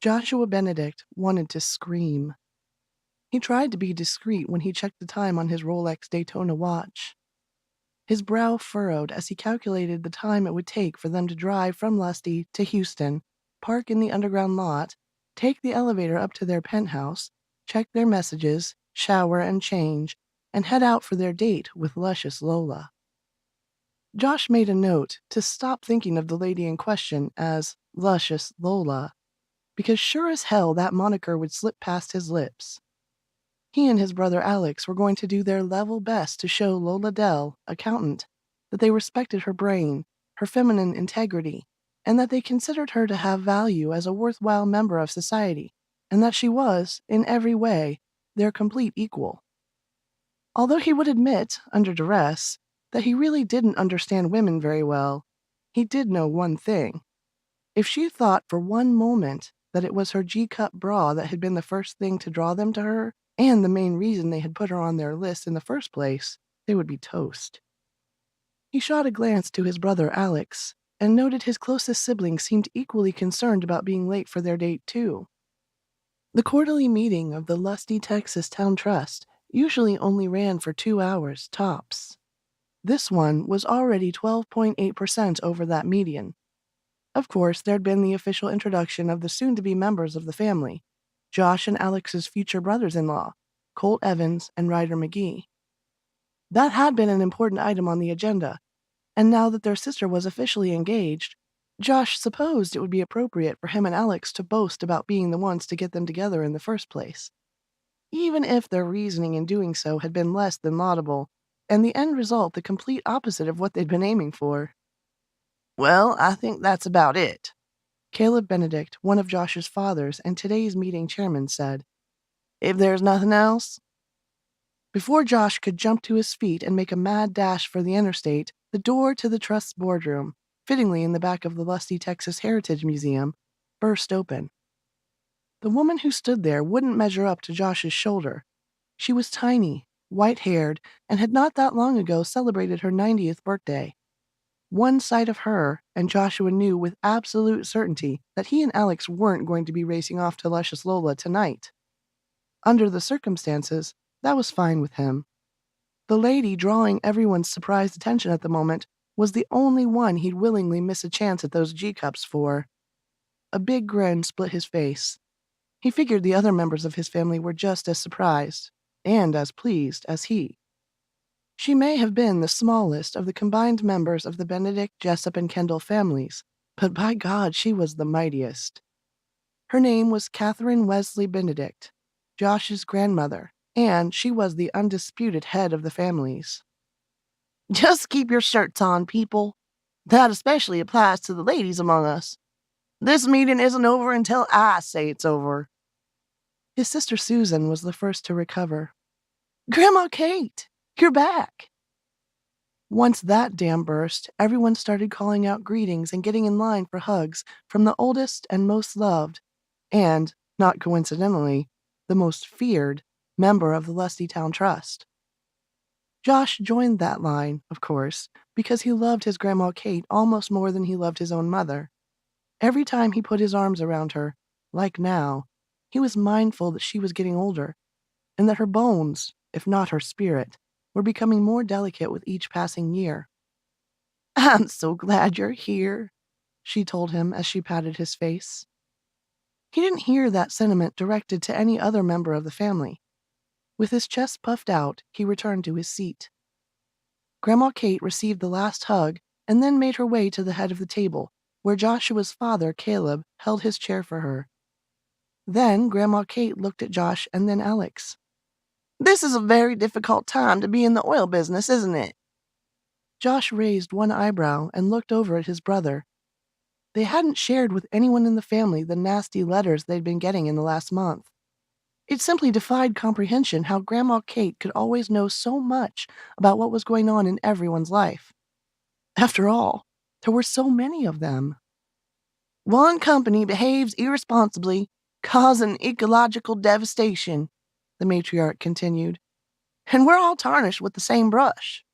Joshua Benedict wanted to scream. He tried to be discreet when he checked the time on his Rolex Daytona watch. His brow furrowed as he calculated the time it would take for them to drive from Lusty to Houston, park in the underground lot, take the elevator up to their penthouse, check their messages, shower and change, and head out for their date with luscious Lola. Josh made a note to stop thinking of the lady in question as luscious Lola, because sure as hell that moniker would slip past his lips. He and his brother Alex were going to do their level best to show Lola Dell, accountant, that they respected her brain, her feminine integrity, and that they considered her to have value as a worthwhile member of society, and that she was, in every way, their complete equal. Although he would admit, under duress, that he really didn't understand women very well, he did know one thing. If she thought for one moment that it was her G-cup bra that had been the first thing to draw them to her, and the main reason they had put her on their list in the first place, they would be toast. He shot a glance to his brother Alex, and noted his closest sibling seemed equally concerned about being late for their date too. The quarterly meeting of the Lusty, Texas Town Trust usually only ran for 2 hours tops. This one was already 12.8% over that median. Of course, there'd been the official introduction of the soon-to-be members of the family, Josh and Alex's future brothers-in-law, Colt Evans and Ryder McGee. That had been an important item on the agenda, and now that their sister was officially engaged, Josh supposed it would be appropriate for him and Alex to boast about being the ones to get them together in the first place, even if their reasoning in doing so had been less than laudable, and the end result the complete opposite of what they'd been aiming for. "Well, I think that's about it," Caleb Benedict, one of Josh's fathers and today's meeting chairman, said. "If there's nothing else." Before Josh could jump to his feet and make a mad dash for the interstate, the door to the Trust's boardroom, fittingly in the back of the Lusty, Texas Heritage Museum, burst open. The woman who stood there wouldn't measure up to Josh's shoulder. She was tiny, white-haired, and had not that long ago celebrated her 90th birthday. One sight of her, and Joshua knew with absolute certainty that he and Alex weren't going to be racing off to luscious Lola tonight. Under the circumstances, that was fine with him. The lady drawing everyone's surprised attention at the moment was the only one he'd willingly miss a chance at those G-cups for. A big grin split his face. He figured the other members of his family were just as surprised, and as pleased as he. She may have been the smallest of the combined members of the Benedict, Jessup, and Kendall families, but by God, she was the mightiest. Her name was Catherine Wesley Benedict, Josh's grandmother, and she was the undisputed head of the families. "Just keep your shirts on, people. That especially applies to the ladies among us. This meeting isn't over until I say it's over." His sister Susan was the first to recover. "Grandma Kate! You're back!" Once that dam burst, everyone started calling out greetings and getting in line for hugs from the oldest and most loved, and, not coincidentally, the most feared, member of the Lusty Town Trust. Josh joined that line, of course, because he loved his Grandma Kate almost more than he loved his own mother. Every time he put his arms around her, like now, he was mindful that she was getting older, and that her bones, if not her spirit, were becoming more delicate with each passing year. "I'm so glad you're here," she told him as she patted his face. He didn't hear that sentiment directed to any other member of the family. With his chest puffed out, he returned to his seat. Grandma Kate received the last hug and then made her way to the head of the table, where Joshua's father, Caleb, held his chair for her. Then Grandma Kate looked at Josh and then Alex. "This is a very difficult time to be in the oil business, isn't it?" Josh raised one eyebrow and looked over at his brother. They hadn't shared with anyone in the family the nasty letters they'd been getting in the last month. It simply defied comprehension how Grandma Kate could always know so much about what was going on in everyone's life. After all, there were so many of them. "One company behaves irresponsibly, causing ecological devastation," the matriarch continued, "and we're all tarnished with the same brush.